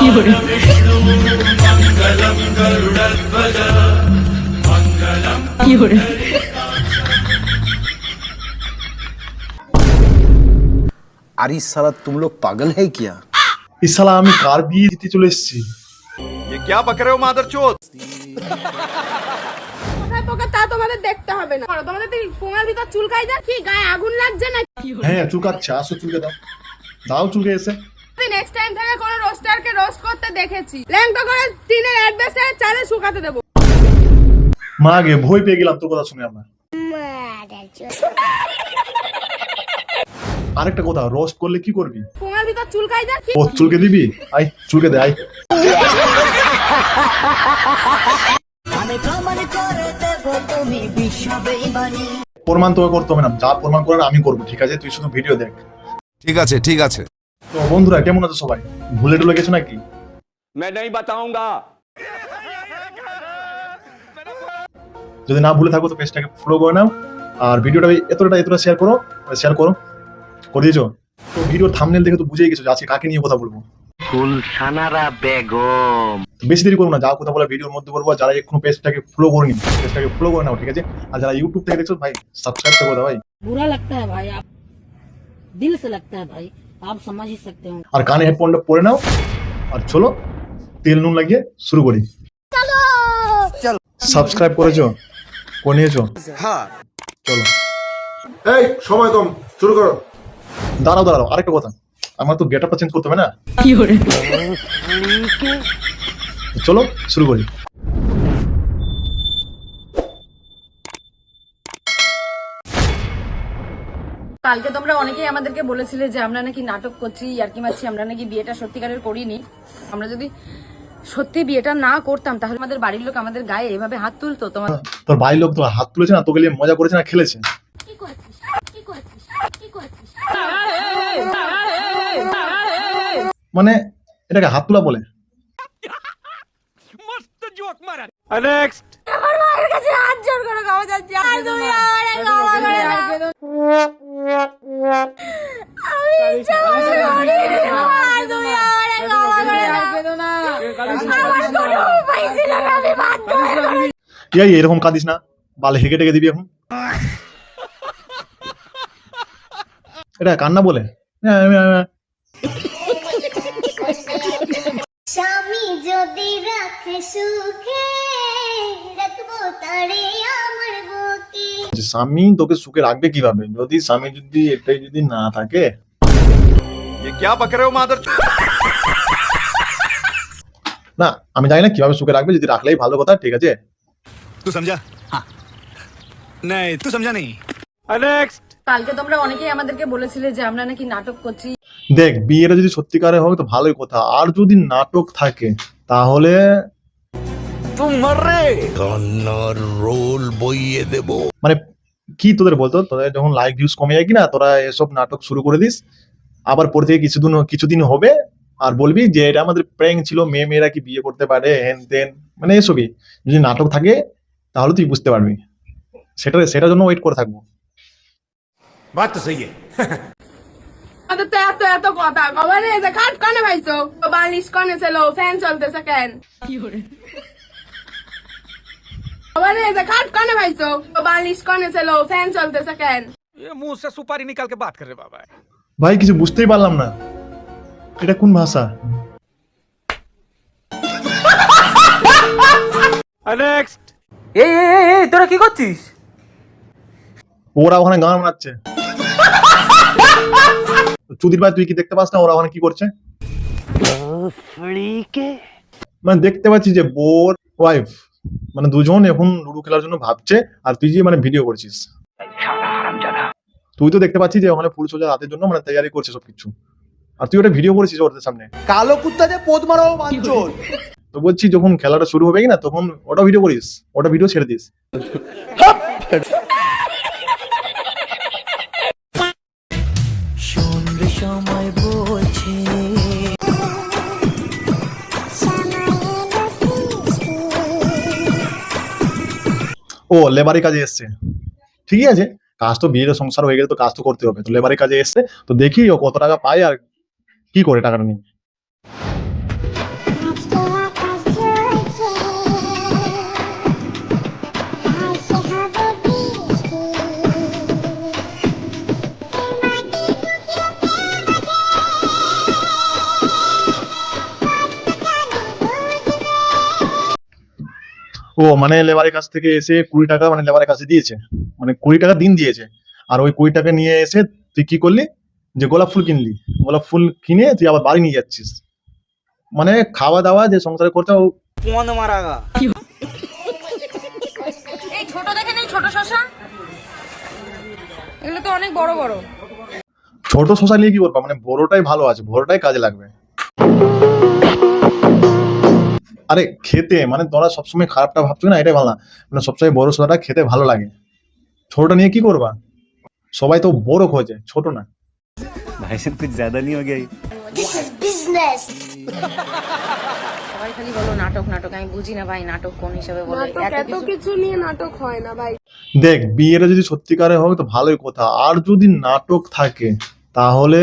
কি করে কি করে अरे साला तुम लोग पागल है क्या? এই শালা আমি কার বিয়ে দিতে চলে এসেছি? ये क्या बक रहे हो मादरचोद? কোথায় পোকা তা তোমাদের দেখতে হবে না। তোমাদের তো পোঙার ভিতর চুলকাই যায় কি গায়ে আগুন লাগছে না? হ্যাঁ চুলকাচ্ছে, আসো চুলকে দাও, দাও চুলকে এসে। নেক্সট টাইম থেকে কোন রোস্টারকে রোস্ট করতে দেখেছি ল্যাংটা করে টিনের অ্যাডভেস্টারে চালে শুকাতে দেবো। মা গে ভয় পেয়ে গেলাম তোর কথা শুনে আমরা। আরেকটা কথা, রোস্ট করলে কি করবি? পোঙার ভিতর চুলকাই যায় কি ও চুলকে দিবি? আই চুলকে দে, আই। প্রমাণ তোকে করতে হবে না, যা প্রমাণ করার আমি করবো, ঠিক আছে? তুই শুধু ভিডিও দেখ। ठीक আছে ठीक আছে। তো বন্ধুরা কেমন আছো সবাই? ভুলে টুলে গেছো নাকি? मैं नहीं बताऊंगा। যদি না ভুলে থাকো তো পেজটাকে ফলো করে নাও, আর ভিডিওটা এতটা শেয়ার করো করে দিয়েছো তো। ভিডিওর থাম্বনেল দেখে তো বুঝেই গেছো যে আজকে কাকে নিয়ে কথা বলবো। গুলশানারা বেগম। বেশি দেরি করবো না, যা কথা বলা ভিডিওর মধ্যে বলবো। যারা এখনো পেজটাকে ফলো করে নাও, ঠিক আছে? আর যারা ইউটিউব থেকে দেখছো ভাই সাবস্ক্রাইব করে দাও ভাই। बुरा लगता है भाई, आप दिल से लगता है भाई, आप समझ ही सकते हो। আর কানে হেডফোনটা পরে নাও, আর চলো তেল নুন লাগিয়ে শুরু করি। সাবস্ক্রাইব করেছো? করে নিয়েছো? हाँ চলো। এই সময় কম, শুরু করো। দাঁড়াও আরেকটা কথা, আমার তো গেটআপটা চেঞ্জ করতে হবে না? কি করে চলো শুরু করি। কালকে তোমরা অনেকেই আমাদেরকে বলেছিলে যে আমরা নাকি নাটক করছি, ইয়ার্কি মারছি, আমরা নাকি বিয়েটা সত্যিকারের করিনি। আমরা যদি সত্যি বিয়েটা না করতাম তাহলে আমাদের বাড়ির লোক আমাদের গায়ে এভাবে হাত তুলতো। তোর বাড়ির লোক তো হাত তুলেছে না, তোকে নিয়ে মজা করেছে না, খেলেছে? মানে এটাকে হাত তোলা বলে? नेक्स्ट। আমার মায়ের কাছে হাত জোর করে ক্ষমা চাচ্ছি। আর তুমি আমারে ক্ষমা করে দাও। আমি ইচ্ছা করে করিনি। আর তুমি আমারে ক্ষমা করে দাও। আমার কোনো উপায় ছিল না, আমি বাধ্য হয়ে এই এরকম কাঁদিস না, বালে হেগে টেকে দিবি এখন। এটা কান্না বলে? স্বামী যদি রাখে সুখে রাখবো তারে আমার বুকে। স্বামী তোকে সুখে রাখবে কিভাবে যদি স্বামী যদি এটাই যদি না থাকে? ये क्या बक रहे हो मादरचोद? না আমি জানি না কিভাবে সুখে রাখবে, যদি রাখলেই ভালো কথা, ঠিক আছে? तू समझा? हाँ नहीं तू समझा नहीं। नेक्स्ट। কালকে তোমরা অনেকেই আমাদেরকে বলেছিলে যে আমরা নাকি নাটক করছি। দেখ বিয়েটা যদি সত্যিকারে হয় তো ভালোই কথা, আর যদি নাটক থাকে তাহলে মানে কি তোদের বলতো, তোদের যখন লাইক ভিউজ কমে যায় কিনা, তোরা এসব নাটক শুরু করে দিস, আবার পর থেকে কিছুদিন হবে আর বলবি যে এটা আমাদের প্র্যাঙ্ক ছিল, মেয়েরা কি বিয়ে করতে পারে, হেন তেন, মানে এসবই। যদি নাটক থাকে তাহলে তুই বুঝতে পারবি, সেটার জন্য ওয়েট করে থাকবো। बात तो सही है। আমাদের তো এত কথা খবর নেই যে খাট কানে ভাইছো বালিশ কানে ছিল ফ্যান চলতেছে কেন? কি করে খবর নেই যে খাট কানে ভাইছো বালিশ কানে ছিল ফ্যান চলতেছে কেন? ये मुंह से सुपारी निकाल के बात कर रहे बाबा। ভাই কিছু বুঝতেই পারলাম না, এটা কোন ভাষা? नेक्स्ट। এই তোরা কি করছিস? ওরা ওখানে গান বানাচ্ছে। চুদির ভাই তুই কি দেখতে পাস না ওরা ওখানে কি করছে? মানে দেখতে পাচ্ছি যে বোর ওয়াইফ মানে দুজন এখন লুডো খেলার জন্য ভাবছে, আর তুই যে মানে ভিডিও করছিস। তুই তো দেখতে পাচ্ছিস যে ওখানে ফুল সোজা রাতের জন্য মানে তৈরি করছে সবকিছু, আর তুই ওটা ভিডিও করেছিস ওদের সামনে। কালো কুত্তা যে পোদ মারাও বাঞ্চল। তো বলছি যখন খেলাটা শুরু হবে কিনা তখন ওটা ভিডিও করিস, ওটা ভিডিও ছেড়ে দিস। সময় বলছে ও লেবারি কাজে এসছে, ঠিকই আছে, কাজ তো বিয়ের সংসার হয়ে গেলে তো কাজ তো করতে হবে, তো লেবারি কাজে এসছে, তো দেখি ও কত টাকা পায় আর কি করে টাকাটা নিয়ে। ও মানে লেবারের কাছ থেকে এসে 20 টাকা মানে লেবারের কাছে দিয়েছে, মানে 20 টাকা দিন দিয়েছে, আর ওই 20 টাকা নিয়ে এসে তুই কি করলি, যে গোলাপ ফুল কিনলি, গোলাপ ফুল কিনে তুই আবার বাড়ি নিয়ে যাচ্ছিস, মানে খাওয়া দাওয়া যে সংসারে করতে ও এই ছোট দেখেন, এই ছোট শশা, এগুলো তো অনেক বড় বড়। ছোট শশা নিয়ে কি করবা, মানে বড়টাই ভালো আছে, বড়টাই কাজে লাগবে। আরে খেতে মানে তোরা সবসময় খারাপটা ভাবছো না, এটাই ভালো না, মানে সবসময় বড় শশাটা খেতে ভালো লাগে, ছোটটা নিয়ে কি করবা, সবাই তো বড় খোঁজে, ছোট না। भाई साहब कुछ ज्यादा नहीं हो गया ये? This is business. সবাই খালি বলো নাটক নাটক, আমি বুঝি না ভাই নাটক কোন হিসাবে বলে। এত কিছু নিয়ে নাটক হয় না ভাই। দেখ বিয়েটা যদি সত্যিকারে হয় তো ভালোই কথা, আর যদি নাটক থাকে তাহলে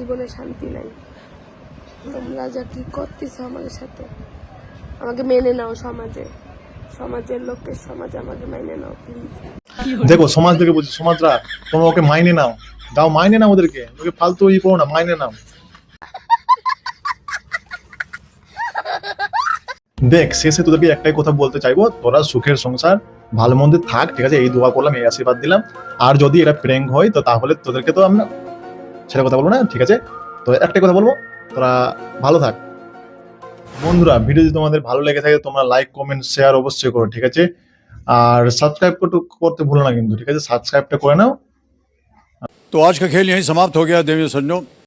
জীবনে শান্তি নাই। তোমরা যা কি করতেছ আমাদের সাথে, আমাকে মেনে নাও সমাজে, সমাজের লোককে, সমাজ আমাকে মেনে নাও প্লিজ। দেখো সমাজ থেকে বলছি, সমাজরা তোমরা ওকে মাইনে নাও, দাও মাইনে নাও ওদেরকে, ওকে ফালতু ই করো না, মাইনে নাও। দেখ শেষে তোদেরকে একটাই কথা বলতে চাইবো, তোরা সুখের সংসার ভালো মন্দে থাক, ঠিক আছে, এই দোয়া করলাম, এই আশীর্বাদ দিলাম। আর যদি এটা প্র্যাঙ্ক হয় তো তাহলে তোদেরকে তো আমরা সেটা কথা বলবো না, ঠিক আছে, তো একটাই কথা বলবো, তোরা ভালো থাক। বন্ধুরা ভিডিও যদি তোমাদের ভালো লেগে থাকে তোমরা লাইক কমেন্ট শেয়ার অবশ্যই করো, ঠিক আছে, আর সাবস্ক্রাইব করতে ভুলো না কিন্তু, ঠিক আছে, সাবস্ক্রাইবটা করে নাও। तो आज का खेल यहीं समाप्त हो गया देवी सज्जनों।